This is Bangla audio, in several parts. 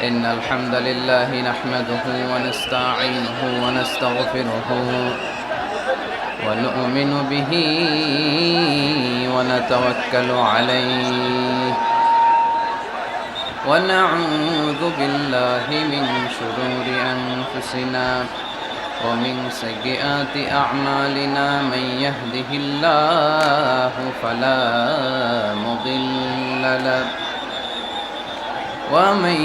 إن الحمد لله نحمده ونستعينه ونستغفره ونؤمن به ونتوكل عليه ونعوذ بالله من شرور أنفسنا ومن سيئات أعمالنا من يهده الله فلا مضل له ومن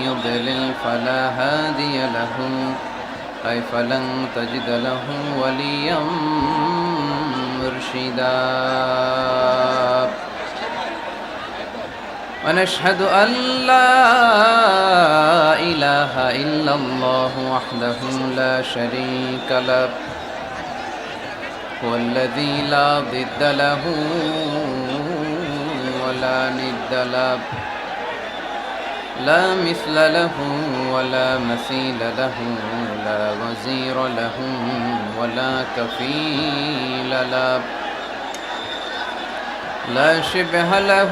يضلل فلا هادي له أي فلن تجد له وليا مرشدا ونشهد أن لا إله إلا الله وحده لا شريك له هو الذي لا ضد له ولا ند له لا مثل له ولا مثيل له لا وزير له ولا كفيل له لا شبه له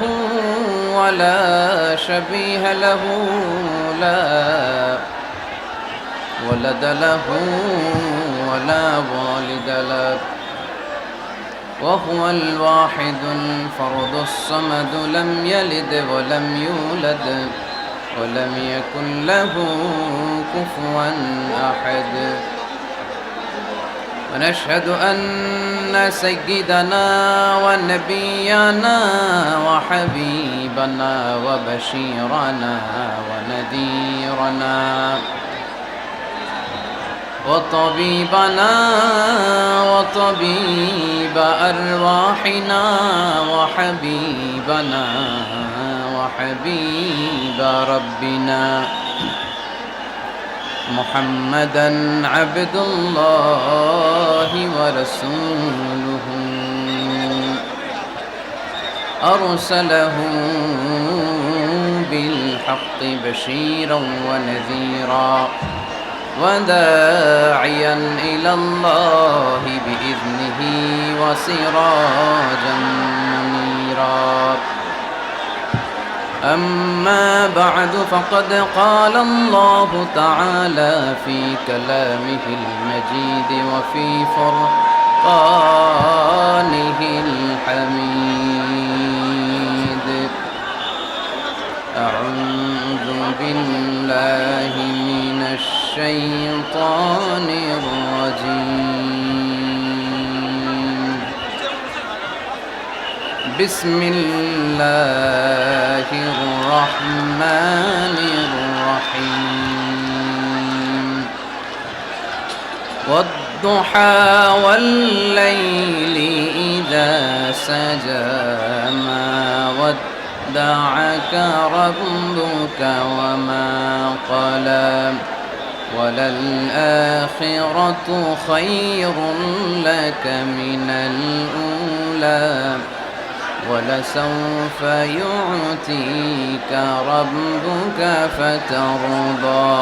ولا شبيه له لا ولد له ولا والد له وهو الواحد الفرد الصمد لم يلد ولم يولد ولم يكن له كفوا أحد ونشهد أن سيدنا ونبينا وحبيبنا وبشيرنا ونذيرنا وطبيبنا وطبيب أرواحنا وحبيبنا وحبيب ربنا محمدا عبد الله ورسوله أرسله بالحق بشيرا ونذيرا وداعيا إلى الله بإذنه وسراجا منيرا أما بعد فقد قال الله تعالى في كلامه المجيد وفي فرقانه الحميد أعوذ بالله من الشيطان الرجيم بسم الله الرحمن الرحيم والضحى والليل إذا سجى ما ودعك ربك وما قلى وللآخرة خير لك من الأولى ولسوف يعطيك ربك فترضى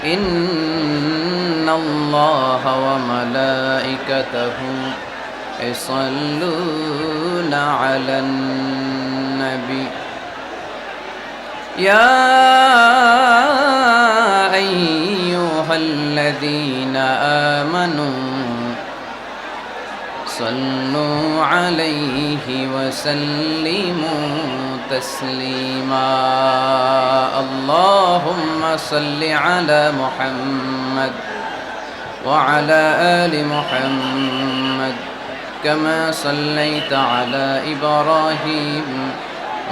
إن الله وملائكته يصلون على النبي يا أيها الذين آمنوا صلوا عليه وسلموا تسليما اللهم صل على محمد وعلى آل محمد كما صليت على إبراهيم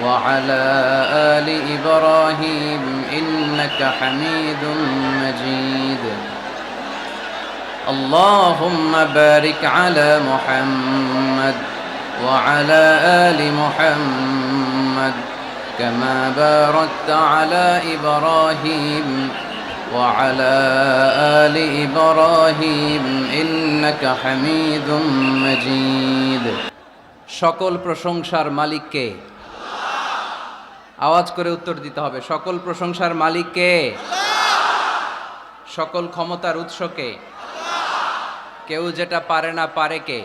وعلى آل إبراهيم إنك حميد مجيد اللهم بارك على محمد وعلى آل محمد كما باركت على إبراهيم وعلى آل إبراهيم إنك حميد مجيد সকল প্রশংসার মালিক কে? আওয়াজ করে উত্তর দিতে হবে। সকল প্রশংসার মালিক কে? সকল ক্ষমতার উৎস কে? কেউ যেটা পারে না পারে কে?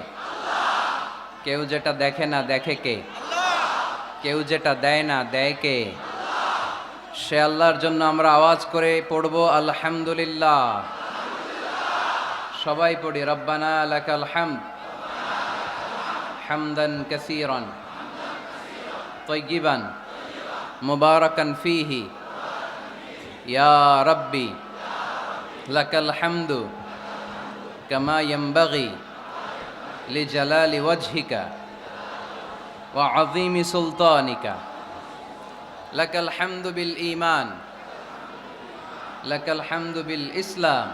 কেউ যেটা দেখে না দেখে কে? কেউ যেটা দেয় না দেয় কে? সে আল্লাহর জন্য আমরা আওয়াজ করে পড়ব আলহামদুলিল্লাহ। সবাই পড়ি রব্বানা লাকাল হামদ হামদান কাসীরান তাইয়িবান মুবারাকান ফীহি ইয়া রাব্বি লাকাল হামদু কামা ইয়ানবাগি লিজালালি ওয়াজহিকা ওয়া আযীমি সুলতানিকা। লাকাল হামদু বিল ঈমান লাকাল হামদু বিল ইসলাম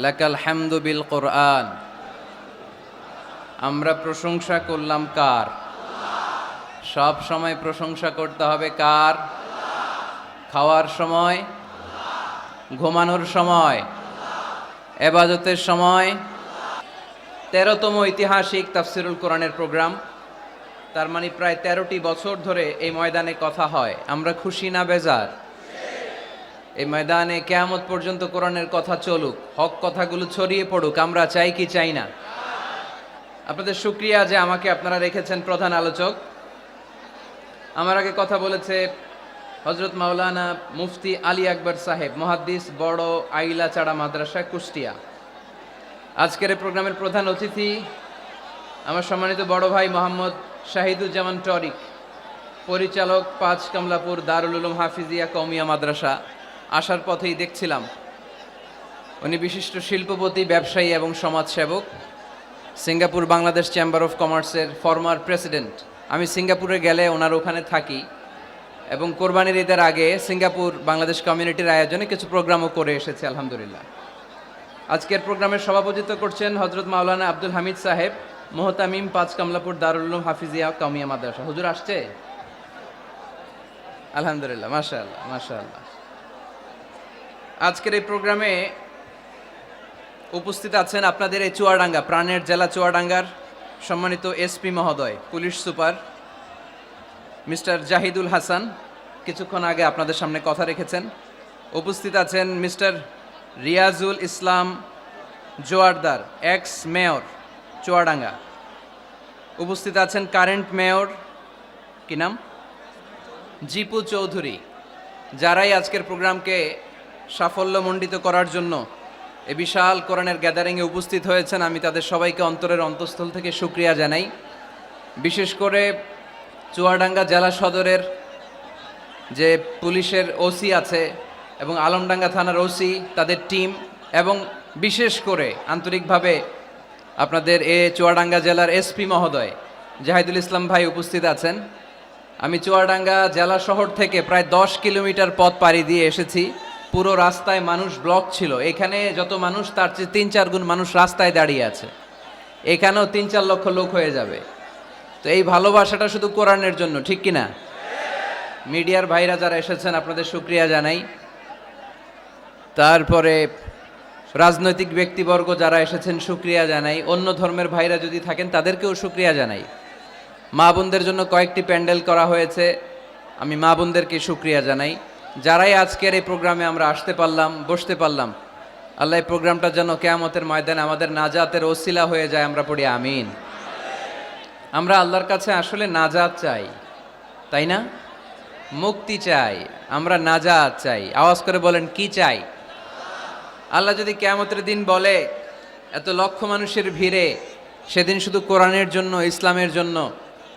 লাকাল হামদু বিল কুরআন। আমরা প্রশংসা করলাম কার? সব সময় প্রশংসা করতে হবে কার? খাওয়ার সময়, ঘুমানোর সময়, ইবাদতের সময়। 13তম ঐতিহাসিক তাফসিরুল কোরআনের প্রোগ্রাম, তার মানে প্রায় 13টি বছর ধরে এই ময়দানে কথা হয়। আমরা খুশি না বেজার? এই ময়দানে কিয়ামত পর্যন্ত কোরআনের কথা চলুক, হক কথাগুলো ছড়িয়ে পড়ুক। আমরা চাই কি চাই না? আপনাদের শুকরিয়া যে আমাকে আপনারা রেখেছেন প্রধান আলোচক। আমার আগে কথা বলেছে হযরত মাওলানা মুফতি আলী আকবর সাহেব, মুহাদ্দিস, বড় আইলাচাড়া মাদ্রাসা, কুষ্টিয়া। আজকের এই প্রোগ্রামের প্রধান অতিথি আমার সম্মানিত বড় ভাই মোহাম্মদ শাহিদুজ্জামান টরিক, পরিচালক, 5 কমলাপুর দারুল উলুম হাফিজিয়া কওমিয়া মাদ্রাসা। আসার পথেই দেখছিলাম উনি বিশিষ্ট শিল্পপতি, ব্যবসায়ী এবং সমাজসেবক, সিঙ্গাপুর বাংলাদেশ চেম্বার অফ কমার্সের ফরমার প্রেসিডেন্ট। আমি সিঙ্গাপুরে গেলে ওনার ওখানে থাকি এবং কোরবানির ঈদের আগে সিঙ্গাপুর বাংলাদেশ কমিউনিটির আয়োজনে কিছু প্রোগ্রামও করে এসেছে আলহামদুলিল্লাহ। আজকের প্রোগ্রামের সভাপতিত্ব করছেন হযরত মাওলানা আব্দুল হামিদ সাহেব, মুহতামিম, 5 কমলাপুর দারুল উলুম হাফিজিয়া কওমিয়া মাদ্রাসা। হুজুর আসছে? আলহামদুলিল্লাহ, মাশাআল্লাহ মাশাআল্লাহ। আজকের এই প্রোগ্রামে উপস্থিত আছেন আপনাদের এই চুয়াডাঙ্গা, প্রাণের জেলা চুয়াডাঙ্গার সম্মানিত এসপি মহোদয়, police super mister Jahidul Hasan, কিছুক্ষণ আগে আপনাদের সামনে কথা রেখেছেন। উপস্থিত আছেন mister Riajul Islam Joardar, ex mayor Chuadanga. উপস্থিত আছেন কারেন্ট মেয়র, কি নাম, জিপু চৌধুরী। যারাই আজকের প্রোগ্রামকে সাফল্যমণ্ডিত করার জন্য এ বিশাল কোরআনের গ্যাদারিংয়ে উপস্থিত হয়েছেন, আমি তাদের সবাইকে অন্তরের অন্তঃস্থল থেকে শুকরিয়া জানাই। বিশেষ করে চুয়াডাঙ্গা জেলা সদরের যে পুলিশের ওসি আছে এবং আলমডাঙ্গা থানার ওসি, তাদের টিম, এবং বিশেষ করে আন্তরিকভাবে আপনাদের চুয়াডাঙ্গা জেলার এসপি মহোদয় জাহিদুল ইসলাম ভাই উপস্থিত আছেন। আমি চুয়াডাঙ্গা জেলা শহর থেকে প্রায় 10 কিলোমিটার পথ পাড়ি দিয়ে এসেছি। পুরো রাস্তায় মানুষ ব্লক ছিল। এখানে যত মানুষ তার চেয়ে 3-4 গুণ মানুষ রাস্তায় দাঁড়িয়ে আছে। এখানেও 3-4 লক্ষ লোক হয়ে যাবে। তো এই ভালোবাসাটা শুধু কোরআনের জন্য, ঠিক কিনা? মিডিয়ার ভাইরা যারা এসেছেন আপনাদের শুকরিয়া জানাই। তারপরে রাজনৈতিক ব্যক্তিবর্গ যারা এসেছেন শুকরিয়া জানাই। অন্য ধর্মের ভাইরা যদি থাকেন তাদেরকেও শুকরিয়া জানাই। মা বোনদের জন্য কয়েকটি প্যান্ডেল করা হয়েছে, আমি মা বোনদেরকে শুকরিয়া জানাই। যারাই আজকের এই প্রোগ্রামে আমরা আসতে পারলাম, বসতে পারলাম, আল্লাহ এই প্রোগ্রামটা যেন কিয়ামতের ময়দানে আমাদের নাজাতের ওসিলা হয়ে যায়, আমরা পড়ি আমিন। আমরা আল্লাহর কাছে আসলে নাজাত চাই, তাই না? মুক্তি চাই, আমরা নাজাত চাই। আওয়াজ করে বলেন, কি চাই? আল্লাহ যদি কিয়ামতের দিন বলে এত লক্ষ মানুষের ভিড়ে সেদিন শুধু কোরআনের জন্য, ইসলামের জন্য,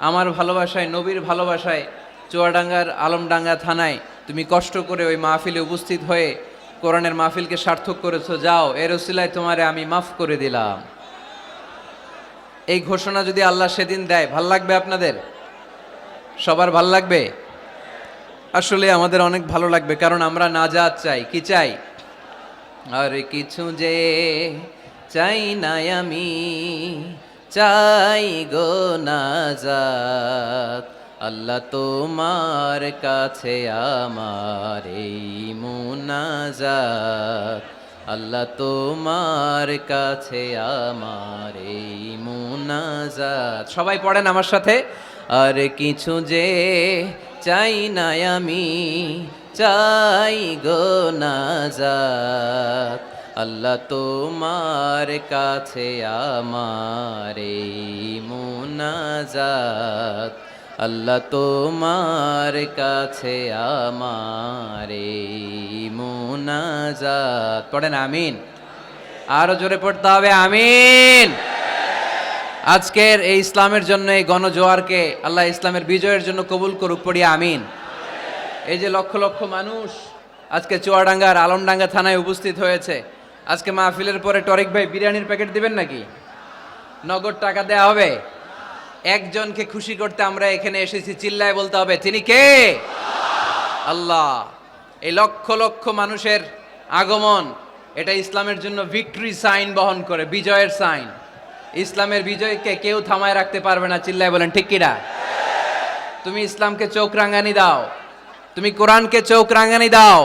আমার ভালোবাসায়, নবীর ভালোবাসায় চুয়াডাঙ্গার আলমডাঙ্গা থানায় তুমি কষ্ট করে ওই মাহফিলে উপস্থিত হয়ে কোরআনের মাহফিলকে সার্থক করেছো, যাও এর ওসিলায় তোমারে আমি মাফ করে দিলাম, এই ঘোষণা যদি আল্লাহ সেদিন দেয়, ভাল লাগবে আপনাদের? সবার ভাল লাগবে? আসলে আমাদের অনেক ভালো লাগবে, কারণ আমরা নাজাত চাই। কি চাই? আর কিছু যে চাই না আমি, চাই গো নাজাত। আল্লাহ তোমার কাছে আমার এই মুনাজাত, আল্লাহ তোমার কাছে আমার এই মুনাজাত। সবাই পড়েন আমার সাথে, আর কিছু যে চাই না আমি, চাই গো নাজাত। আল্লাহ তোমার কাছে আমার এই মুনাজাত, আল্লাহ তোমার কাছে আমার এই মুনাজাত। পড়েন আমিন। আরো জোরে পড়তে হবে আমিন। আজকের এই ইসলামের জন্য এই গণজোয়ারকে আল্লাহ ইসলামের বিজয়ের জন্য কবুল করুক, পড়ি আমিন। এই যে লক্ষ লক্ষ মানুষ আজকে চুয়াডাঙ্গার আলমডাঙ্গা থানায় উপস্থিত হয়েছে, আজকে মাহফিলের পরে টরিক ভাই বিরিয়ানির প্যাকেট দিবেন নাকি? নগদ টাকা দেয়া হবে? একজনকে খুশি করতে আমরা এখানে এসেছি, চিল্লায় বলতে হবে তিনি কে? আল্লাহ। এই লক্ষ লক্ষ মানুষের আগমন এটা ইসলামের জন্য ভিক্টরি সাইন বহন করে, বিজয়ের সাইন। ইসলামের বিজয়কে কেউ থামায় রাখতে পারবে না, চিল্লায় বলেন ঠিক কিনা? তুমি ইসলামকে চোখ রাঙানি দাও, তুমি কোরআনকে চোখ রাঙানি দাও,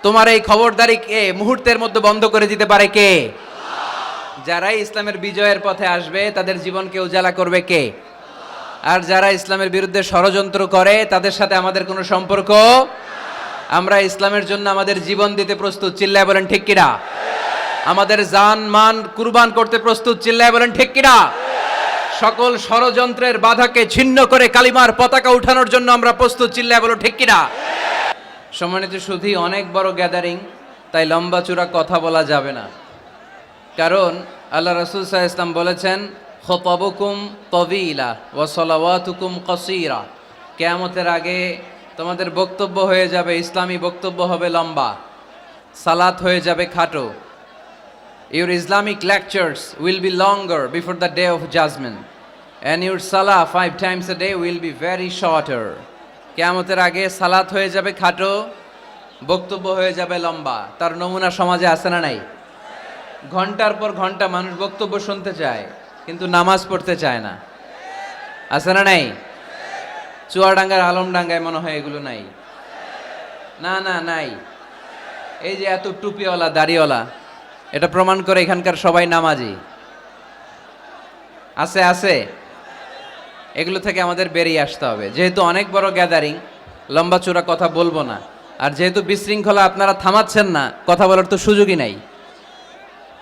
তোমার এই খবরদারি কে মুহূর্তের মধ্যে বন্ধ করে দিতে পারে? কে? যারাই ইসলামের বিজয়ের পথে আসবে তাদের জীবনকে উজালা করবে কে? আর যারা ইসলামের বিরুদ্ধে ষড়যন্ত্র করে তাদের সাথে আমাদের কোনো সম্পর্ক। আমরা ইসলামের জন্য আমাদের জীবন দিতে প্রস্তুত, চিল্লায় বলেন ঠিক কিনা? আমাদের জান মান কুরবান করতে প্রস্তুত, চিল্লায় বলেন ঠিক কিনা? সকল ষড়যন্ত্রের বাধাকে ছিন্ন করে কালিমার পতাকা উঠানোর জন্য আমরা প্রস্তুত, চিল্লায় বলো ঠিক কিনা? সম্মানিত সুধী, অনেক বড় গ্যাদারিং, তাই লম্বা চূড়া কথা বলা যাবে না। কারণ আল্লাহ রাসূল সাল্লাল্লাহু আলাইহি ওয়াসাল্লাম বলেছেন, খুতাবুকুম তাওয়িলা ওয়া সালাওয়াতুকুম কাসীরা। কিয়ামতের আগে তোমাদের বক্তব্য হয়ে যাবে, ইসলামী বক্তব্য হবে লম্বা, সালাত হয়ে যাবে খাটো। Your Islamic lectures will be longer before the day of judgment, and your salah 5 times a day will be very shorter. কিয়ামতের আগে সালাত হয়ে যাবে খাটো, বক্তব্য হয়ে যাবে লম্বা। তার নমুনা সমাজে আছে না নাই? ঘন্টার পর ঘন্টা মানুষ বক্তব্য শুনতে চায় কিন্তু নামাজ পড়তে চায় না, আছে না নাই? চুয়াডাঙ্গার আলমডাঙ্গায় মনে হয় এগুলো নাই। না না নাই। এই যে এত টুপিওয়ালা দাড়িওয়ালা, এটা প্রমাণ করে এখানকার সবাই নামাজি। আছে আছে, এগুলো থেকে আমাদের বেরিয়ে আসতে হবে। যেহেতু অনেক বড় গ্যাদারিং, লম্বা চূড়া কথা বলবো না। আর যেহেতু বিশৃঙ্খলা আপনারা থামাচ্ছেন না, কথা বলার তো সুযোগই নাই।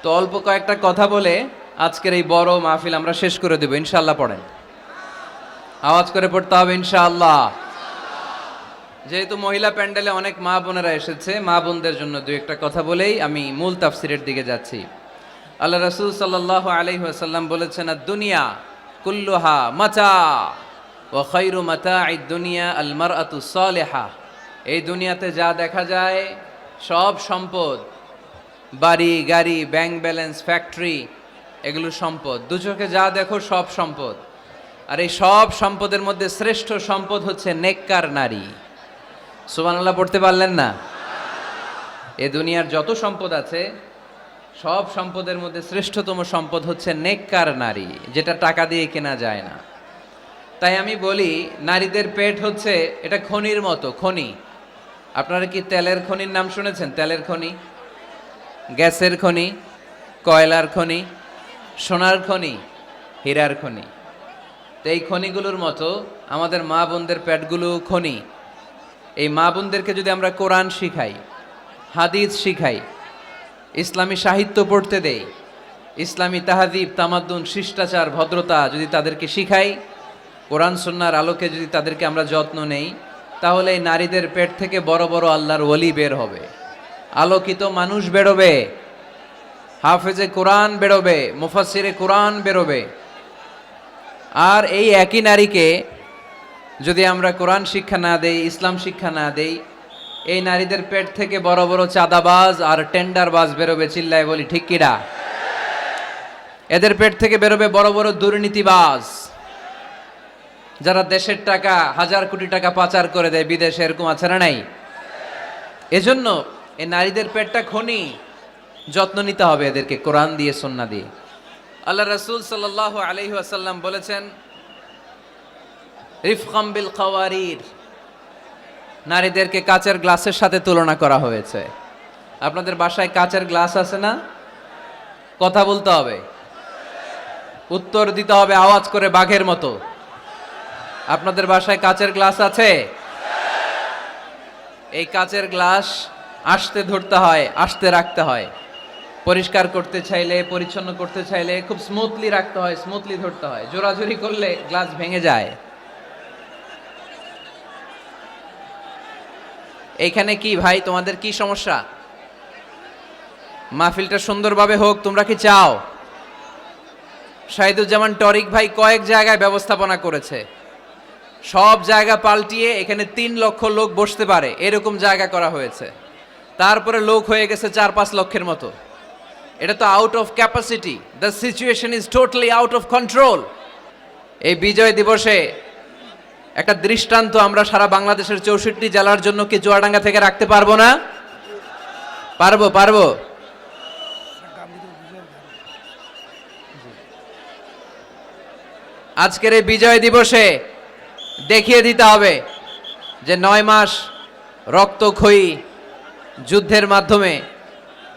তো অল্প কয়েকটা কথা বলে আজকের এই বড় মাহফিল আমরা শেষ করে দেব ইনশাআল্লাহ। পড়েন, আওয়াজ করে পড়তে হবে ইনশাআল্লাহ। যেহেতু মহিলা প্যান্ডেলে অনেক মা বোনেরা এসেছে, মা বোনদের জন্য দুই একটা কথা বলেই আমি মূল তাফসিরের দিকে যাচ্ছি। আল্লাহ রাসূল সাল্লাল্লাহু আলাইহি ওয়াসাল্লাম বলেছেন, দুনিয়া কুল্লুহা মাতা ওয়া খায়রু মাতাঈদ দুনিয়া আল মারআতু সালিহা। এই দুনিয়াতে যা দেখা যায় সব সম্পদ, বাড়ি গাড়ি ব্যাংক ব্যালেন্স ফ্যাক্টরি, এগুলো সম্পদ। দু চোখে যা দেখো সব সম্পদ। আর এই সব সম্পদের মধ্যে শ্রেষ্ঠ সম্পদ হচ্ছে নেককার নারী। সুবহানাল্লাহ পড়তে পারলেন না? এ দুনিয়ার যত সম্পদ আছে সব সম্পদের মধ্যে শ্রেষ্ঠতম সম্পদ হচ্ছে নেককার নারী, যেটা টাকা দিয়ে কেনা যায় না। তাই আমি বলি, নারীদের পেট হচ্ছে এটা খনির মতো। খনি, আপনারা কি তেলের খনির নাম শুনেছেন? তেলের খনি, গ্যাসের খনি, কয়লার খনি, সোনার খনি, হীরার খনি। তো এই খনিগুলোর মতো আমাদের মা বোনদের পেটগুলো খনি। এই মা বোনদেরকে যদি আমরা কোরআন শিখাই, হাদিস শিখাই, ইসলামী সাহিত্য পড়তে দেই, ইসলামী তাহাদিব তামাদ্দুন শিষ্টাচার ভদ্রতা যদি তাদেরকে শিখাই, কোরআন সুন্নাহর আলোকে যদি তাদেরকে আমরা যত্ন নেই, তাহলে এই নারীদের পেট থেকে বড় বড় আল্লাহর ওলি বের হবে, আলোকিত মানুষ বেরোবে, হাফেজে কোরআন বেরোবে, মুফাসসিরে কোরআন বেরোবে। আর এই একই নারীকে যদি আমরা কোরআন শিক্ষা না দেই, ইসলাম শিক্ষা না দেই, এই নারীদের পেট থেকে বড় বড় চাঁদাবাজ আর টেন্ডারবাজ বেরোবে, চিল্লায় বলি ঠিক কিনা? এদের পেট থেকে বেরোবে বড় বড় দুর্নীতিবাজ, যারা দেশের টাকা, হাজার কোটি টাকা পাচার করে দেয় বিদেশে, এরকম আছে না নাই? এজন্য এই নারীদের পেটটা খনি, যত্ন নিতে হবে এদেরকে কোরআন দিয়ে সুন্নাহ দিয়ে। আল্লাহ রাসূল সাল্লাল্লাহু আলাইহি ওয়াসাল্লাম বলেছেন, রিফকাম বিল কাওয়ারির, নারীদেরকে কাচের গ্লাসের সাথে তুলনা করা হয়েছে। আপনাদের বাসায় কাচের গ্লাস আছে না? কথা বলতে হবে, উত্তর দিতে হবে আওয়াজ করে বাঘের মতো। আপনাদের বাসায় কাচের গ্লাস আছে? এই কাচের গ্লাস আস্তে ধরতে হয়, আস্তে রাখতে হয়। পরিষ্কার করতে চাইলে, পরিচ্ছন্ন করতে চাইলে খুব স্মুথলি রাখতে হয়, স্মুথলি ধরতে হয়। জোরাজুরি করলে গ্লাস ভেঙে যায়। এইখানে কি ভাই তোমাদের কি সমস্যা? মাহফিলটা সুন্দরভাবে হোক তোমরা কি চাও? শাহিদুজ্জামান টরিক ভাই কয়েক জায়গায় ব্যবস্থাপনা করেছে, সব জায়গা পাল্টিয়ে এখানে 3 লক্ষ লোক বসতে পারে এরকম জায়গা করা হয়েছে। তারপরে লোক হয়ে গেছে 4-5 লক্ষের মতো। এটা তো out of capacity, the situation is totally out of control. এই বিজয় দিবসে একটা দৃষ্টান্ত আমরা সারা বাংলাদেশের 64 জেলার জন্য কি চুয়াডাঙ্গা থেকে রাখতে পারবো না? পারবো। আজকের এই বিজয় দিবসে দেখিয়ে দিতে হবে যে 9 মাস রক্তক্ষয়ী যুদ্ধের মাধ্যমে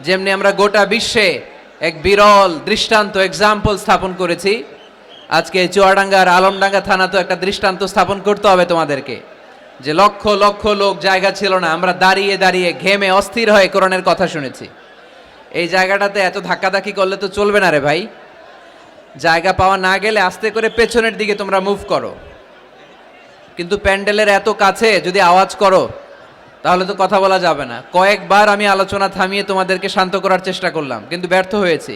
যেমনি আমরা গোটা বিশ্বে এক বিরল দৃষ্টান্ত এক্সাম্পল স্থাপন করেছি, আজকে চুয়াডাঙ্গার আলমডাঙ্গা থানা তো একটা দৃষ্টান্ত স্থাপন করতে হবে তোমাদেরকে, যে লক্ষ লক্ষ লোক জায়গা ছিল না, আমরা দাঁড়িয়ে দাঁড়িয়ে ঘেমে অস্থির হয়ে কোরআনের কথা শুনেছি। এই জায়গাটাতে এত ধাক্কাধাক্কি করলে তো চলবে না রে ভাই। জায়গা পাওয়া না গেলে আস্তে করে পেছনের দিকে তোমরা মুভ করো, কিন্তু প্যান্ডেলের এত কাছে যদি আওয়াজ করো তাহলে তো কথা বলা যাবে না। কয়েকবার আমি আলোচনা থামিয়ে তোমাদেরকে শান্ত করার চেষ্টা করলাম, কিন্তু ব্যর্থ হয়েছি।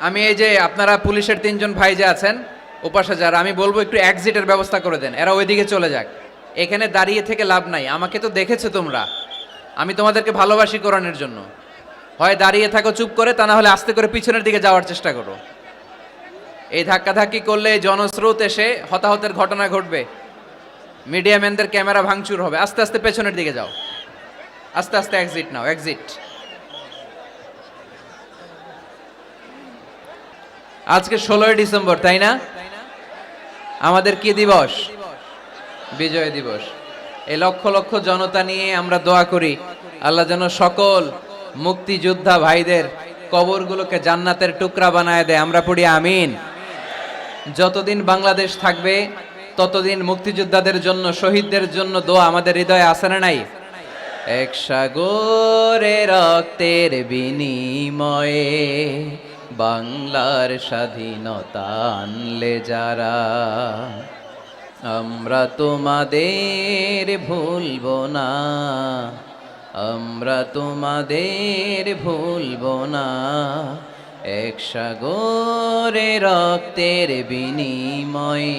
আমি এই যে আপনারা পুলিশের 3 জন ভাই যে আছেন ওপাশে যারা, আমি বলবো একটু এক্সিটের ব্যবস্থা করে দেন, এরা ওইদিকে চলে যাক। এখানে দাঁড়িয়ে থেকে লাভ নাই, আমাকে তো দেখেছো তোমরা, আমি তোমাদেরকে ভালোবাসি কোরআনের জন্য। হয় দাঁড়িয়ে থাকো চুপ করে, তা না হলে আস্তে করে পিছনের দিকে যাওয়ার চেষ্টা করো। এই ধাক্কাধাক্কি করলে জনস্রোত এসে হতাহতের ঘটনা ঘটবে, মিডিয়া ম্যানদের ক্যামেরা ভাঙচুর হবে। আস্তে আস্তে পেছনের দিকে যাও, আস্তে আস্তে এক্সিট নাও, এক্সিট। আজকে 16ই ডিসেম্বর, তাই না? আমাদের কি দিবস? বিজয় দিবস। এই লক্ষ লক্ষ জনতা নিয়ে আমরা দোয়া করি আল্লাহ যেন সকল মুক্তিযোদ্ধা ভাইদের কবরগুলোকে জান্নাতের টুকরা বানায় দেয়। আমরা পড়ি আমিন। যতদিন বাংলাদেশ থাকবে ততদিন মুক্তিযোদ্ধাদের জন্য, শহীদদের জন্য দোয়া আমাদের হৃদয়ে আছে না নাই? এক সাগরে রক্তের বিনিময়ে বাংলার স্বাধীনতা আনলে যারা, আমরা তোমাদের ভুলবো না, আমরা তোমাদের ভুলবো না। এক সাগরে রক্তের বিনিময়ে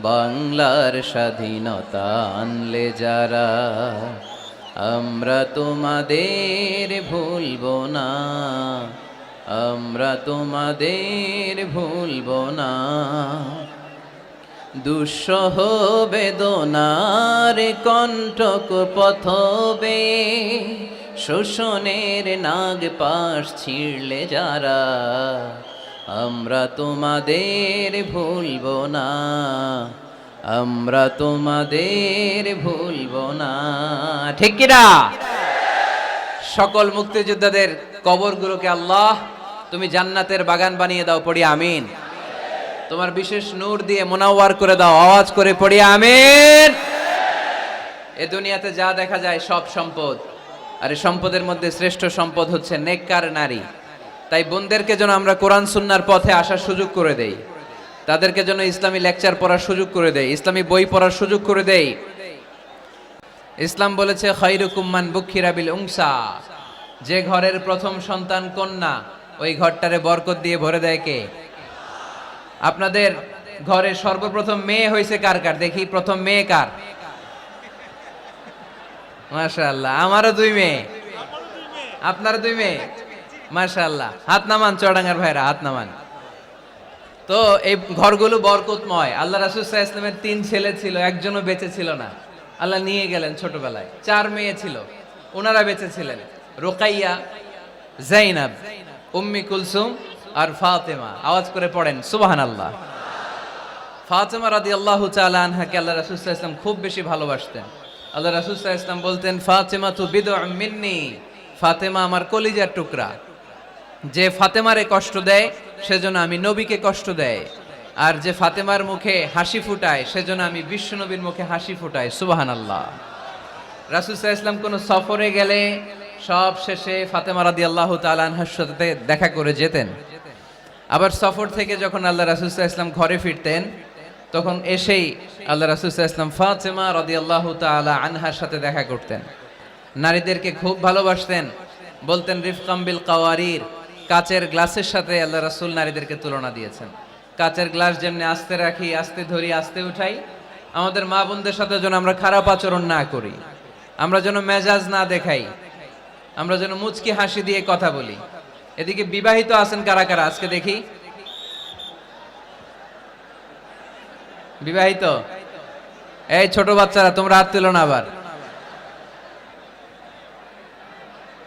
বাংলার স্বাধীনতা আনলে যারা, আমরা তোমাদের ভুলবো না, আমরা তোমাদের ভুলবো না। দুঃসহ বেদনার কণ্টক পথবে শোষণের নাগ পাশ ছিঁড়লে যারা, আমরা তোমাদের ভুলবো না, আমরা তোমাদের ভুলবো না। ঠিক কিনা? সকল মুক্তিযোদ্ধাদের কবরগুলোকে আল্লাহ তুমি জান্নাতের বাগান বানিয়ে দাও, পড়ি আমিন। তোমার বিশেষ নূর দিয়ে মুনাওয়ার করে দাও, আওয়াজ করে পড়ি আমিন। এ দুনিয়াতে যা দেখা যায় সব সম্পদ, আর এই সম্পদের মধ্যে শ্রেষ্ঠ সম্পদ হচ্ছে নেককার নারী। তাই বোনদেরকে যেন আমরা কোরআন সুন্নাহর পথে আসার সুযোগ করে দেই, তাদেরকে যেন ইসলামী লেকচার পড়ার সুযোগ করে দেই, ইসলামী বই পড়ার সুযোগ করে দেই। ইসলাম বলেছে খায়রুকুম মান বুখিরা বিল উনসা, যে ঘরের প্রথম সন্তান কন্যা ওই ঘরটারে বরকত দিয়ে ভরে দেয় কে? আপনাদের ঘরে সর্বপ্রথম মেয়ে হয়েছে কার কার? দেখি প্রথম মেয়ে কার? মাশাআল্লাহ, আমারও 2 মেয়ে, আপনার 2 মেয়ে, মাশাআল্লাহ। হাত নামান চুয়াডাঙ্গার ভাইরা, হাত নামান। তো এই ঘরগুলো বরকতময়। আল্লাহ রাসূল সাল্লাল্লাহু আলাইহি ওয়াসাল্লামের 3 ছেলে ছিল, একজনও বেঁচে ছিল না, আল্লাহ নিয়ে গেলেন ছোটবেলায়। 4 মেয়ে ছিল, ওনারা বেঁচে ছিলেন, রুকাইয়া, যায়েনাব, উম্মি কুলসুম আর ফাতেমা। আওয়াজ করে পড়েন সুবহানাল্লাহ। ফাতেমা রাদিয়াল্লাহু তাআলা আনহাকে আল্লাহ রাসূল সাল্লাল্লাহু আলাইহি ওয়াসাল্লাম খুব বেশি ভালোবাসতেন। আল্লাহ রাসূল সাল্লাল্লাহু আলাইহি ওয়াসাল্লাম বলতেন, ফাতেমা তু বিদউম মিন্নি, ফাতেমা আমার কলিজার টুকরা। যে ফাতেমারে কষ্ট দেয় সেজন্য আমি নবীকে কষ্ট দেয়, আর যে ফাতেমার মুখে হাসি ফুটায় সেজন্য আমি বিশ্ব নবীর মুখে হাসি ফুটাই। সুবহানাল্লাহ। রাসূল সাল্লাল্লাহু আলাইহি ওয়াসাল্লাম কোনো সফরে গেলে সব শেষে ফাতেমা রাদিয়াল্লাহু তাআলা আনহার সাথে দেখা করে যেতেন। আবার সফর থেকে যখন আল্লাহ রাসূল সাল্লাল্লাহু আলাইহি ওয়াসাল্লাম ঘরে ফিরতেন, তখন এসেই আল্লাহ রাসূল সাল্লাল্লাহু আলাইহি ওয়াসাল্লাম ফাতেমা রাদিয়াল্লাহু তাআলা আনহার সাথে দেখা করতেন। নারীদেরকে খুব ভালোবাসতেন, বলতেন রিফকাম বিল কাওয়ারির, কাচের গ্লাসের সাথে আল্লাহ রাসূল নারীদেরকে তুলনা দিয়েছেন। কাচের গ্লাস যেমনি আস্তে রাখি, আস্তে ধরি, আস্তে উঠাই, আমাদের মা বোনদের সাথে যেন আমরা খারাপ আচরণ না করি, আমরা যেন মেজাজ না দেখাই, আমরা যেন মুচকি হাসি দিয়ে কথা বলি। এদিকে বিবাহিত আছেন কারা কারা আজকে দেখি? বিবাহিত? এই ছোট বাচ্চারা তোমরা হাত তুলো না আবার।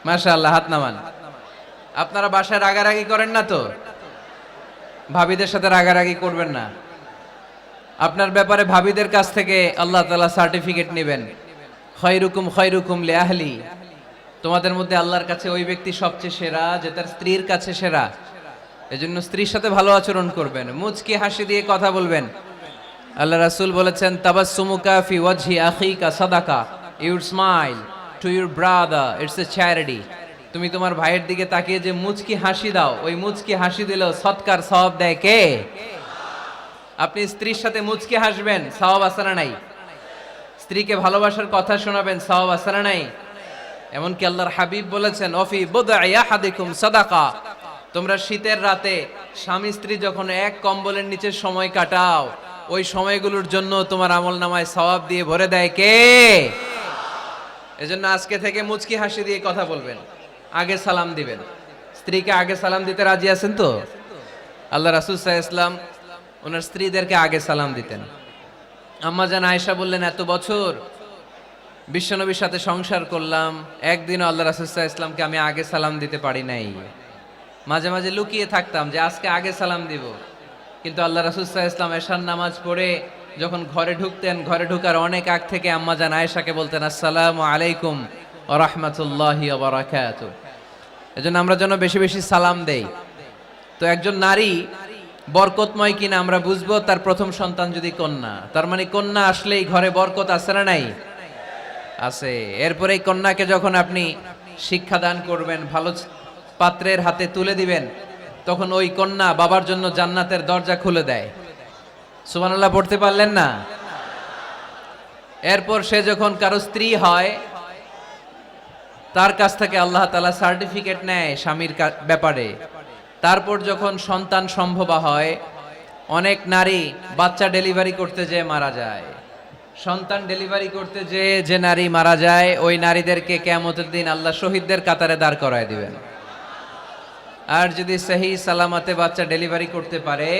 মাশাআল্লাহ, হাত নামান। আপনারা বাসায় রাগারাগি করেন না তো? ভাবিদের সাথে রাগারাগি করবেন না। আপনার ব্যাপারে ভাবিদের কাছ থেকে আল্লাহ তাআলা সার্টিফিকেট নেবেন, খায়রুকুম খায়রুকুম লিআহলি। তোমাদের মধ্যে আল্লাহর কাছে ওই ব্যক্তি সবচেয়ে সেরা যে তার স্ত্রীর কাছে সেরা। এজন্য স্ত্রীর সাথে ভালো আচরণ করবেন, মুচকি হাসি দিয়ে কথা বলবেন। আল্লাহ রাসূল বলেছেন তাবাসসুমুকা ফি ওয়াজহি আখিকা সাদাকা, your smile to your brother it's a charity. তুমি তোমার ভাইয়ের দিকে তাকিয়ে যে মুচকি হাসি দাও, ওই মুচকি হাসি দিলেও সৎকার সওয়াব দেয় কে? আপনি স্ত্রীর সাথে মুচকি হাসবেন, সওয়াব আছে না নাই? স্ত্রীকে ভালোবাসার কথা শোনাবেন, সওয়াব আছে না নাই? এমনকি আল্লাহর হাবিব বলেছেন অফি বুদআই আহাদিকুম সাদাকা, তোমরা শীতের রাতে স্বামী স্ত্রী যখন এক কম্বলের নিচে সময় কাটাও, ওই সময়গুলোর জন্য তোমার আমলনামায় সওয়াব দিয়ে ভরে দেয় কে? এজন্য আজকে থেকে মুচকি হাসি দিয়ে কথা বলবেন, আগে সালাম দিবেন। স্ত্রীকে আগে সালাম দিতে রাজি আছেন তো? আল্লাহ রাসূল সাল্লাল্লাহু আলাইহি ওয়াসাল্লাম ওনার স্ত্রীদেরকে আগে সালাম দিতেন। আম্মা জান আয়েশা বললেন এত বছর বিশ্বনবীর সাথে সংসার করলাম, একদিনও আল্লাহ রাসূল সাল্লাল্লাহু আলাইহি ওয়াসাল্লামকে আমি আগে সালাম দিতে পারি নাই। মাঝে মাঝে লুকিয়ে থাকতাম যে আজকে আগে সালাম দিব, কিন্তু আল্লাহ রাসূল সাল্লাল্লাহু আলাইহি ওয়াসাল্লাম এশার নামাজ পড়ে যখন ঘরে ঢুকতেন, ঘরে ঢুকার অনেক আগ থেকে আম্মা জান আয়েশাকে বলতেন আসসালামু আলাইকুম ওয়া রাহমাতুল্লাহি ওয়া বারাকাতুহু। এজন্য আমরা যেন বেশি বেশি সালাম দেই। তো একজন নারী বরকতময় কিনা আমরা বুঝবো তার প্রথম সন্তান যদি কন্যা, তার মানে কন্যা আসলেই ঘরে বরকত আছে না নাই? আছে। এরপরে এই কন্যাকে যখন আপনি শিক্ষাদান করবেন, ভালো পাত্রের হাতে তুলে দিবেন, তখন ওই কন্যা বাবার জন্য জান্নাতের দরজা খুলে দেয়। সুবহানাল্লাহ পড়তে পারলেন না? এরপর সে যখন কারো স্ত্রী হয়, তার কাছ থেকে আল্লাহ তাআলা সার্টিফিকেট নেয় স্বামীর ব্যাপারে। তারপর যখন সন্তান সম্ভবা হয়, অনেক নারী বাচ্চা ডেলিভারি করতে যেয়ে মারা যায়। সন্তান ডেলিভারি করতে যেয়ে যে নারী মারা যায়, ওই নারীদেরকে কিয়ামতের দিন আল্লাহ শহীদদের কাতারে দাঁড় করায় দিবেন। আর যদি সহি সালামতে বাচ্চা ডেলিভারি করতে পারে,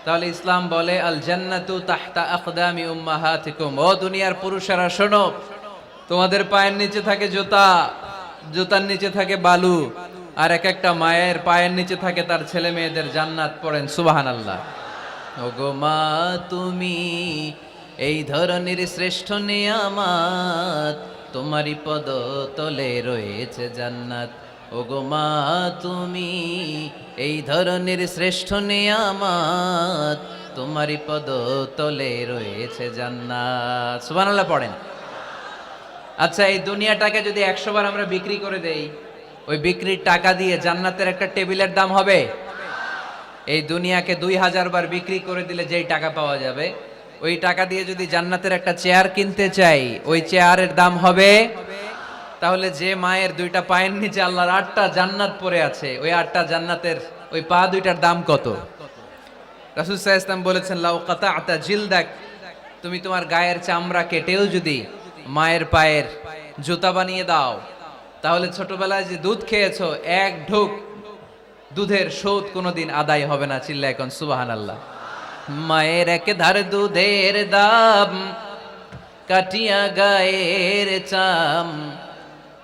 তাহলে ইসলাম বলে আল জান্নাতু তাহতা আকদামি উম্মাহাতিকুম। ও দুনিয়ার পুরুষেরা শোনো, তোমাদের পায়ের নিচে থাকে জুতা, জুতার নিচে থাকে বালু, আর এক একটা মায়ের পায়ের নিচে থাকে তার ছেলে মেয়েদের জান্নাত। পড়েন সুবহানাল্লাহ। ওগো মা তুমি এই ধরনের শ্রেষ্ঠ নিয়ামত, তোমারই পদ তলে রয়েছে জান্নাত। ওগো মা তুমি এই ধরনের শ্রেষ্ঠ নিয়ামত, তোমারই পদ তলে রয়েছে জান্নাত। সুবহানাল্লাহ পড়েন। আচ্ছা, এই দুনিয়াটাকে যদি 100 বার আমরা বিক্রি করে দেই, ওই বিক্রির টাকা দিয়ে জান্নাতের একটা টেবিলের দাম হবে? এই দুনিয়াকে 2000 বার বিক্রি করে দিলে যেই টাকা পাওয়া যাবে, ওই টাকা দিয়ে যদি জান্নাতের একটা চেয়ার কিনতে চাই, ওই চেয়ারের দাম হবে? তাহলে যে মায়ের 2টা পায়ের নিচে আল্লাহর 8টা জান্নাত পড়ে আছে, ওই 8টা জান্নাতের ওই পা 2টার দাম কত? রাসূল সাল্লাল্লাহু আলাইহি ওয়াসাল্লাম বলেছেন লাউ কাতা'তা জিলদাক, তুমি তোমার গায়ের চামড়া কেটেও যদি মায়ের পায়ের জুতা বানিয়ে দাও, তাহলে ছোটবেলায় যে দুধ খেয়েছো, এক ঢোক দুধের শোধ কোনোদিন আদায় হবে না। চিল্লায় এখন সুবহানাল্লাহ। মায়ের এক ধার দুধের দাম, কাটিয়া গায়ের চাম,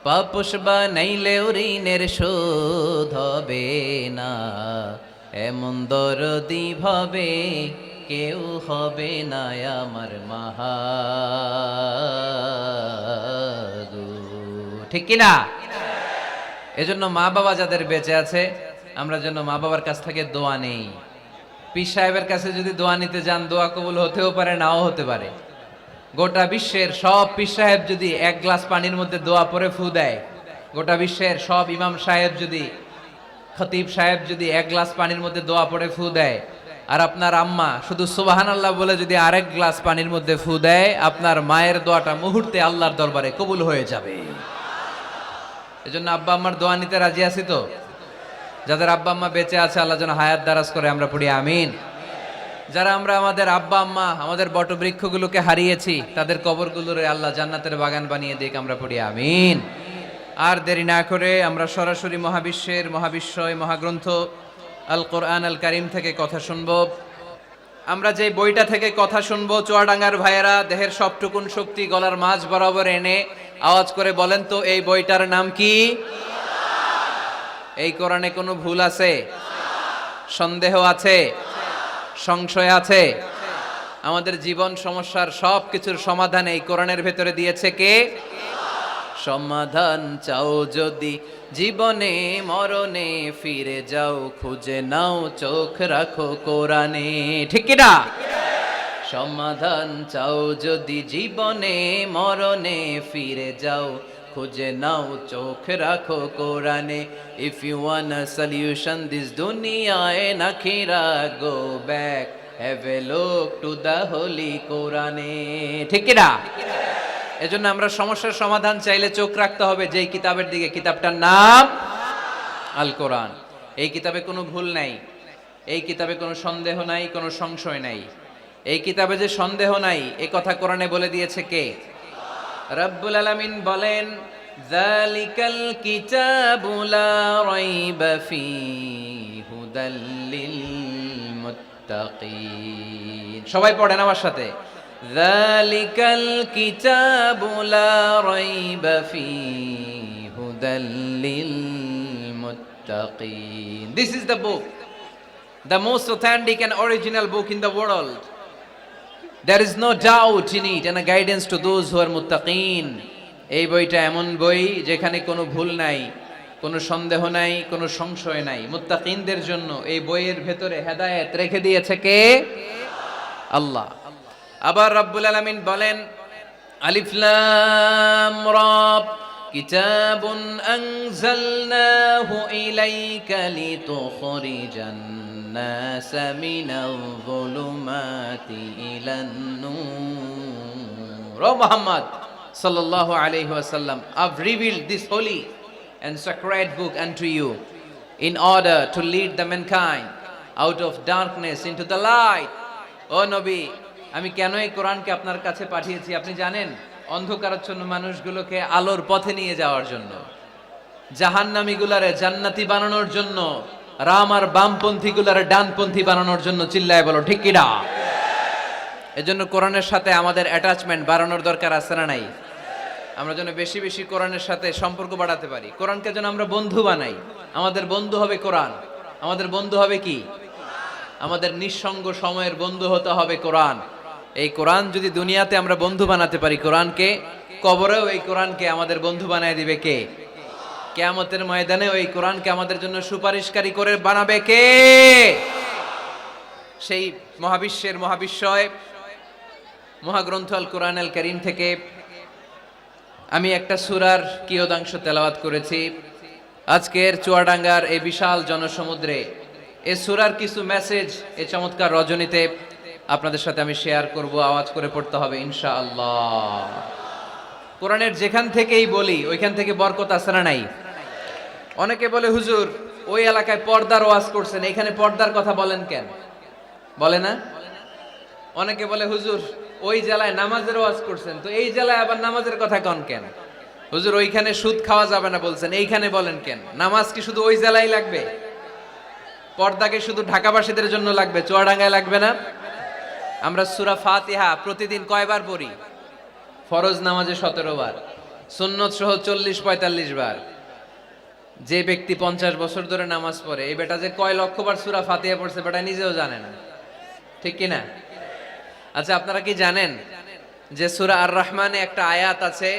পাপোশ বানাইলেও ঋণের শোধ হবে না। এমন দরদি ভাবে কেউ হবে না আমার মাহাগো। ঠিক কিনা? এজন্য মা বাবা যাদের বেঁচে আছে, আমরা যেন মা বাবার কাছ থেকে দোয়া নেই। পীর সাহেবের কাছে যদি দোয়া নিতে যান, দোয়া কবুল হতেও পারে, নাও হতে পারে। গোটা বিশ্বের সব পীর সাহেব যদি এক গ্লাস পানির মধ্যে দোয়া পরে ফু দেয়, গোটা বিশ্বের সব ইমাম সাহেব যদি, খতিব সাহেব যদি এক গ্লাস পানির মধ্যে দোয়া পরে ফু দেয়, আর আপনার আম্মা শুধু সুবহানাল্লাহ বলে যদি আরেক গ্লাস পানির মধ্যে ফু দেয়, আপনার মায়ের দোয়াটা মুহূর্তে আল্লাহর দরবারে কবুল হয়ে যাবে। এজন্য আব্বা আম্মার দোয়া নিতে রাজি আছি তো? যাদের আব্বা আম্মা বেঁচে আছে, আল্লাহ যেন হায়াত দারাজ করে, আমরা পড়ি আমিন। যারা আমরা আমাদের আব্বা আম্মা, আমাদের বটবৃক্ষগুলোকে হারিয়েছি, তাদের কবরগুলোরে আল্লাহ জান্নাতের বাগান বানিয়ে দিক, আমরা পড়ি আমিন। আর দেরি না করে আমরা সরাসরি মহাবিশ্বের মহাবিশ্বয় মহাগ্রন্থ আল কোরআন আল কারিম থেকে কথা শুনব। আমরা যে বইটা থেকে কথা শুনবো, চুয়াডাঙ্গার ভাইয়েরা দেহের সবটুকুন শক্তি গলার মাঝ বরাবর এনে আওয়াজ করে বলেন তো, এই বইটার নাম কি? এই কোরআনে কোনো ভুল আছে? সন্দেহ আছে? সংশয় আছে? আমাদের জীবন সমস্যার সব কিছুর সমাধান এই কোরআনের ভেতরে দিয়েছে কে? সমাধান চাও যদি জীবনে মরণে, ফিরে যাও খুঁজে নাও, চোখ রাখো কোরআনে। ঠিক কি না? সমাধান চাও যদি জীবনে মরণে, ফিরে যাও খুঁজে নাও, চোখ রাখো কোরআনে। If you want a solution this দুনিয়ায় নাখিরা, go back, have a look to the holy কোরআনে। ঠিক কি না? এজন্য আমরা সমস্যার সমাধান চাইলে চোখ রাখতে হবে যেই কিতাবের দিকে, কিতাবটার নাম আল কোরআন। এই কিতাবে কোনো ভুল নাই, এই কিতাবে কোনো সন্দেহ নাই, কোনো সংশয় নাই। এই কিতাবে যে সন্দেহ নাই, এই কথা কোরআনে বলে দিয়েছে কে? রব্বুল আলামিন বলেন, যালিকাল কিতাবু লা রাইবা ফীহি হুদাল লিল মুত্তাকিন। সবাই পড়েন আমার সাথে, যালিকাল কিতাবু লা রাইবা ফীহি হুদাল লিল মুত্তাকিন। This is the book, the most authentic and original book in the world. There is no doubt in it and a guidance to those who are muttaqin. এই বইটা এমন বই যেখানে কোনো ভুল নাই, কোনো সন্দেহ নাই, কোনো সংশয় নাই। মুত্তাকিনদের জন্য এই বইয়ের ভেতরে হেদায়েত রেখে দিয়েছে কে? আল্লাহ। আবার রব্বুল আলামিন বলেন, আলিফ লাম রা, কিতাবুন আনজালনাহু ইলাইকা লিতুখরিজান الناس من الظلمات إلى النور. O Muhammad sallallahu alayhi wa sallam, I've revealed this holy and sacred book unto you in order to lead the mankind out of darkness into the light. O Nabi, আমি কেন এই কোরআনকে আপনার কাছে পাঠিয়েছি আপনি জানেন? অন্ধকারাচ্ছন্ন মানুষগুলোকে আলোর পথে নিয়ে যাওয়ার জন্য, জাহান্নামীগুলারে জান্নাতি বানানোর জন্য, রাম আর বামপন্থী গুলারে ডানপন্থী বানানোর জন্য। চিল্লায় বলো ঠিক কিনা? এজন্য কোরআনের সাথে আমাদের অ্যাটাচমেন্ট বাড়ানোর দরকার আছে না নাই? আমরা যেন বেশি বেশি কোরআনের সাথে সম্পর্ক বাড়াতে পারি, কোরআনকে যেন আমরা বন্ধু বানাই। আমাদের বন্ধু হবে কোরআন। আমাদের বন্ধু হবে কি? আমাদের নিঃসঙ্গ সময়ের বন্ধু হতে হবে কোরআন। এই কোরআন যদি দুনিয়াতে আমরা বন্ধু বানাতে পারি কোরআনকে, কবরেও এই কোরআনকে আমাদের বন্ধু বানায় দিবে কে? কিয়ামতের ময়দানে ওই কোরআনকে আমাদের জন্য সুপারিশকারী করে বানাবে কে? সেই মহাবিশ্বের মহাবিশ্বয় মহাগ্রন্থ আল কোরআন আল কারীম থেকে আমি একটা সূরার কিয়দাংশ তেলাওয়াত করেছি। আজকের চুয়াডাঙ্গার এই বিশাল জনসমুদ্রে এই সূরার কিছু মেসেজ এই চমৎকার রজনীতে আপনাদের সাথে আমি শেয়ার করব। আওয়াজ করে পড়তে হবে ইনশাআল্লাহ। কোরআনের যেখান থেকেই বলি ওইখান থেকে বরকত আছে না নাই? অনেকে বলে, হুজুর ওই এলাকায় পর্দার ওয়াজ করছেন, এখানে পর্দার কথা বলেন কেন? বলে না? অনেকে বলে, হুজুর ওই জেলায় নামাজের ওয়াজ করছেন, তো এই জেলায় আবার নামাজের কথা কন কেন? হুজুর ওইখানে সুদ খাওয়া যাবে না বলছেন, এইখানে বলেন কেন? নামাজ কি শুধু ওই জেলায় লাগবে? পর্দাকে শুধু ঢাকাবাসীদের জন্য লাগবে, চুয়াডাঙ্গায় লাগবে না? আমরা সূরা ফাতিহা প্রতিদিন কয়বার পড়ি? ফরজ নামাজে 17 বার, সুন্নত সহ 40-45 বার। যে ব্যক্তি 50 বছর ধরে নামাজ পড়ে, এই বেটা যে কয় লক্ষবার সূরা ফাতিহা পড়ছে বেটা নিজেও জানে না। ঠিক কি না? আচ্ছা, আপনারা কি জানেন যে সূরা আর রহমানে একটা আয়াত আছে,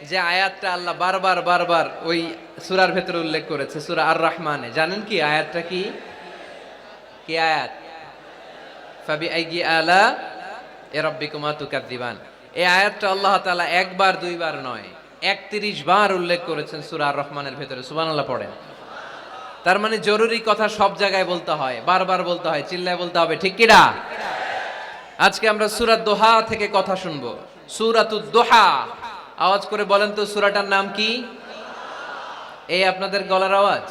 যে আয়াতটা আল্লাহ বারবার বারবার ওই সূরার ভেতরে উল্লেখ করেছে, সূরা আর রহমানে, জানেন কি আয়াতটা কি? কি আয়াত? ফাবিআইয়ি আলা রাব্বিকুমা তুকাযযিবান। এই আয়াতটা আল্লাহ তাআলা একবার দুইবার নয় 31 বার উল্লেখ করেছেন সূরা আর রহমানের ভেতরে। সুবহানাল্লাহ পড়েন। তার মানে জরুরি কথা সব জায়গায় বলতে হয়, বারবার বলতে হয়, চিল্লায় বলতে হবে, ঠিক কি না? আজকে আমরা সূরা দোহা থেকে কথা শুনবো। সূরাতুদ দোহা, আওয়াজ করে বলেন তো সূরাটার নাম কি? এই আপনাদের গলার আওয়াজ।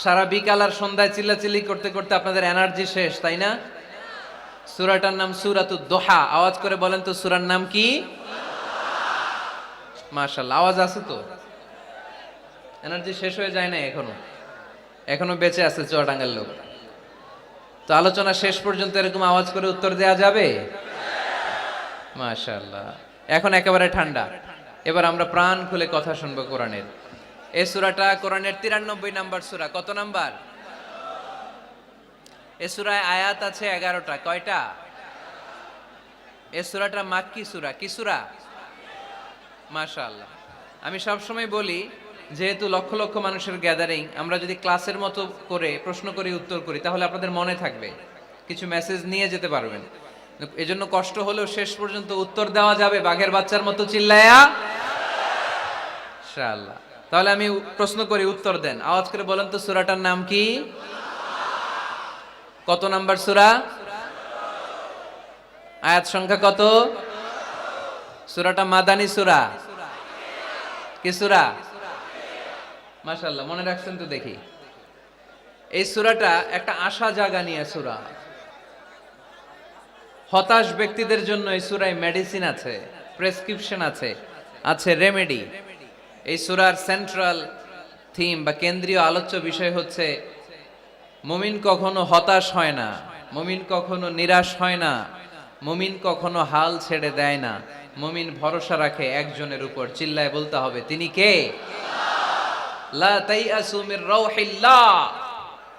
সারা বিকাল আর সন্ধ্যায় চিল্লাচিল্লি করতে করতে আপনাদের এনার্জি শেষ, তাই না? সূরাটার নাম সূরাতুদ দোহা। আওয়াজ করে বলেন তো সূরার নাম কি? মাশাআল্লাহ, আওয়াজ আছে তো? এনার্জি শেষ হয়ে যায় না এখনো বেঁচে আছে চুয়াডাঙ্গার লোক। তো আলোচনা শেষ পর্যন্ত এরকম আওয়াজ করে উত্তর দেওয়া যাবে? মাশাআল্লাহ, এখন একেবারে ঠান্ডা। এবার আমরা প্রাণ খুলে কথা শুনবো কোরআনের। এই সূরাটা কোরআনের 93 নাম্বার সূরা। কত নাম্বার? এই সূরায় আয়াত আছে 11টা। কয়টা? এই সূরাটা মাক্কি সূরা। কি সূরা? মাশাআল্লাহ। আমি সবসময় বলি, যেহেতু লক্ষ লক্ষ মানুষের গ্যাদারিং, আমরা যদি ক্লাসের মতো করে প্রশ্ন করি, উত্তর করি, তাহলে আপনাদের মনে থাকবে, কিছু মেসেজ নিয়ে যেতে পারবেন। এজন্য কষ্ট হলেও শেষ পর্যন্ত উত্তর দেওয়া যাবে বাঘের বাচ্চার মতো চিল্লায়া, ইনশাআল্লাহ। তাহলে আমি প্রশ্ন করি, উত্তর দেন। আওয়াজ করে বলেন তো সূরাটার নাম কি? কত নাম্বার সূরা? আয়াত সংখ্যা কত? সূরাটা মাদানী সূরা। কি সূরা? মাশাআল্লাহ, মনে রাখছেন তো দেখি। এই সূরাটা একটা আশা জাগা নিয়ে সূরা। হতাশ ব্যক্তিদের জন্য এই সূরায় মেডিসিন আছে, প্রেসক্রিপশন আছে, আছে রেমেডি। এই সূরার সেন্ট্রাল থিম বা কেন্দ্রীয় আলোচ্য বিষয় হচ্ছে মুমিন কখনো হতাশ হয় না, মুমিন কখনো নিরাশ হয় না, মুমিন কখনো হাল ছেড়ে দেয় না, মুমিন ভরসা রাখে একজনের উপর। চিল্লায় বলতে হবে, তিনি কে? লা তাইয়াসু মির রাউহিল্লাহ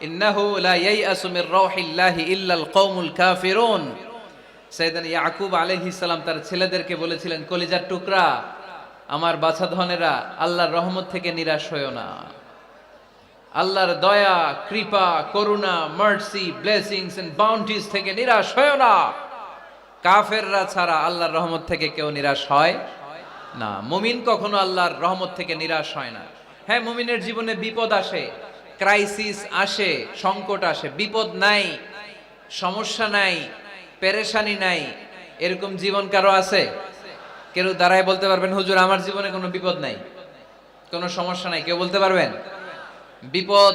ইন্নাহু লা ইয়াইয়াসু মির রাউহিল্লাহি ইল্লাল কওমুল কাফিরুন। সাইয়েদনা ইয়াকুব আলাইহিস সালাম তার ছেলেদেরকে বলেছিলেন, কলিজার টুকরা, আমার বাছাধনেরা, আল্লাহর রহমত থেকে নিরাশ হয়ো না। আল্লাহর দয়া, কৃপা, করুণা, মার্সি, ব্লেসিংস এন্ড বাউন্টিজ থেকে নিরাশ হয়ো না। কাফেররা ছাড়া আল্লাহর রহমত থেকে কেউ নিরাশ হয় না। মুমিন কখনো আল্লাহর রহমত থেকে নিরাশ হয় না। হ্যাঁ, মুমিনের জীবনে বিপদ আসে, ক্রাইসিস আসে, সংকট আসে। বিপদ নাই, সমস্যা নাই, পেরেশানি নাই, এরকম জীবন কারো আছে? কেউ দাঁড়ায় বলতে পারবেন, হুজুর আমার জীবনে কোনো বিপদ নাই, কোনো সমস্যা নাই? কেউ বলতে পারবেন? বিপদ,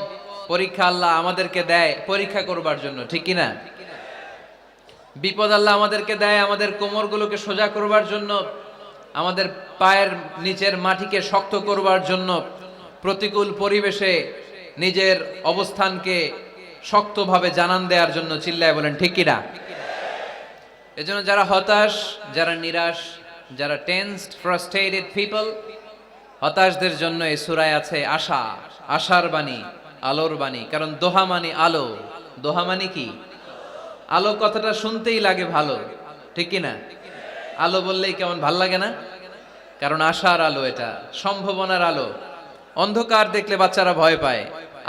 পরীক্ষা আল্লাহ আমাদেরকে দেয় পরীক্ষা করবার জন্য, ঠিক কি না? বিপদ আল্লাহ আমাদেরকে দেয় আমাদের কোমরগুলোকে সোজা করবার জন্য, আমাদের পায়ের নিচের মাটিকে শক্ত করবার জন্য, প্রতিকূল পরিবেশে নিজের অবস্থানকে শক্তভাবে জানান দেওয়ার জন্য। চিল্লায় বলেন ঠিক কি না? এজন্য যারা হতাশ, যারা নিরাশ, যারা টেন্সড, ফ্রাস্ট্রেটেড পিপল, হতাশদের জন্য এই সূরায় আছে আশা, আশার বাণী, আলোর বাণী। কারণ দোহা মানে আলো। দোহা মানে কি? আলো কথাটা শুনতেই লাগে ভালো, ঠিক কি না? আলো বললেই কেমন ভাল লাগে না? কারণ আশার আলো, এটা সম্ভাবনার আলো। অন্ধকার দেখলে বাচ্চারা ভয় পায়,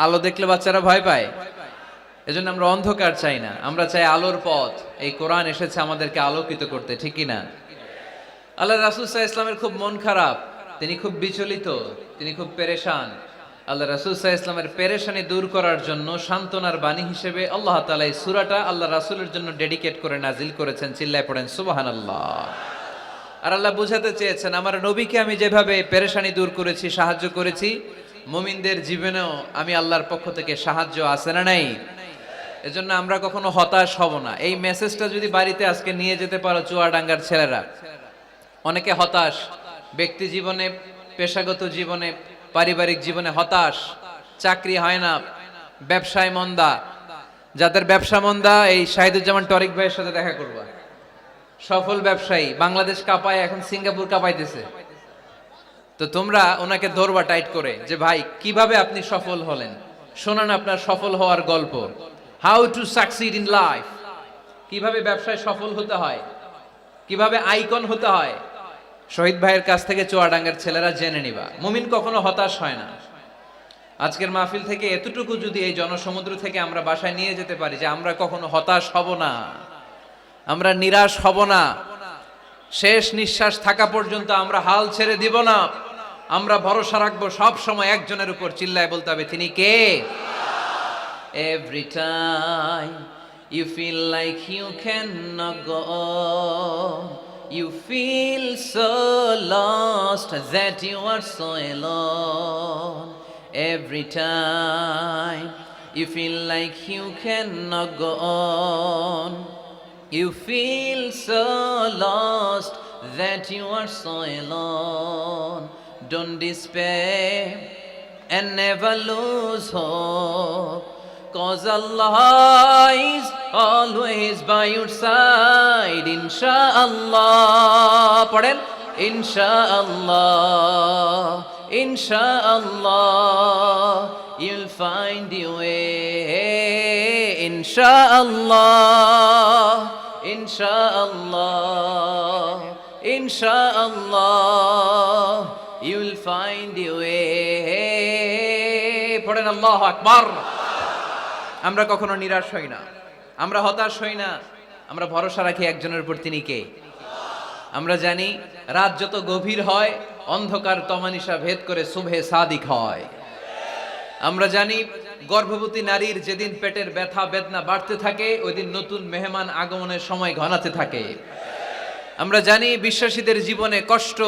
আলো দেখলে বাচ্চারা ভয় পায়। এজন্য আমরা অন্ধকার চাই না, আমরা চাই আলোর পথ। এই কোরআন এসেছে আমাদেরকে আলোকিত করতে, ঠিক কি না? আল্লাহ রাসূল সাল্লাল্লাহু আলাইহি ওয়াসাল্লামের খুব মন খারাপ, তিনি খুব বিচলিত, তিনি খুব পেরেশান। আল্লাহ রাসূল সাল্লাল্লাহু আলাইহি ওয়াসাল্লামের পেরেশানি দূর করার জন্য সান্ত্বনার বাণী হিসেবে আল্লাহ তাআলা এই সূরাটা আল্লাহ রাসূলের জন্য ডেডিকেট করে নাজিল করেছেন। চিল্লায় পড়েন সুবহানাল্লাহ। আর আল্লাহ বুঝাতে চেয়েছেন, আমার নবীকে আমি যেভাবে পেরেশানি দূর করেছি, সাহায্য করেছি, মুমিনদের জীবনেও আমি আল্লাহর পক্ষ থেকে সাহায্য আছে না নাই? এজন্য আমরা কখনো হতাশ হব না। এই মেসেজটা যদি বাড়িতে আজকে নিয়ে যেতে পারো চুয়াডাঙ্গার ছেলেরা, অনেকে হতাশ ব্যক্তি জীবনে, পেশাগত জীবনে, পারিবারিক জীবনে হতাশ, চাকরি হয় না, ব্যবসায় মন্দা। যাদের ব্যবসা মন্দা, এই শাহিদুজ্জামান টরিক ভাইয়ের সাথে দেখা করবা। সফল ব্যবসায়ী, বাংলাদেশ কাঁপায়, এখন সিঙ্গাপুর কাঁপাইতেছে। তো তোমরা ওনাকে ধরবা টাইট করে, যে ভাই কিভাবে আপনি সফল হলেন, শোনান আপনার সফল হওয়ার গল্প। How to succeed in life, কিভাবে ব্যবসায় সফল হতে হয়, কিভাবে আইকন হতে হয়, শহীদ ভাইয়ের কাছ থেকে চুয়াডাঙ্গার ছেলেরা জেনে নিবা, মুমিন কখনো হতাশ হয় না। আজকের মাহফিল থেকে এতটুকু যদি এই জনসমুদ্র থেকে আমরা বাসায় নিয়ে যেতে পারি যে আমরা কখনো হতাশ হব না, আমরা নিরাশ হব না, শেষ নিঃশ্বাস থাকা পর্যন্ত আমরা হাল ছেড়ে দিব না, আমরা ভরসা রাখবো সব সময় একজনের উপর, চিল্লায় বলতে হবে তিনি কে? Every time you feel like you cannot go on, you feel so lost that you are so alone. Every time you feel like you cannot go on, you feel so lost that you are so alone. Don't despair and never lose hope, 'cause Allah is always by your side. Insha'Allah, পড়েন, Insha'Allah, Insha'Allah, you'll find your way. Insha'Allah, Insha'Allah, Insha'Allah, you'll find your way. পড়েন আল্লাহু আকবার। আমরা কখনো নিরাশ হই না, আমরা হতাশ হই না, আমরা ভরসা রাখি একজনের উপর, তিনি কে? আমরা জানি রাত যত গভীর হয় অন্ধকার তমানিসা ভেদ করে সুবহে সাদিক হয়। আমরা জানি গর্ভবতী নারীর যেদিন পেটের ব্যথা বেদনা বাড়তে থাকে ওই দিন নতুন মেহমান আগমনের সময় ঘনাতে থাকে। আমরা জানি বিশ্বাসীদের জীবনে কষ্ট,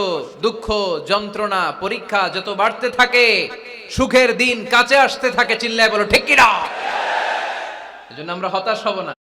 দুঃখ, যন্ত্রণা, পরীক্ষা যত বাড়তে থাকে সুখের দিন কাছে আসতে থাকে। চিল্লায় বলো ঠিক কিনা? এজন্য আমরা হতাশ হব না।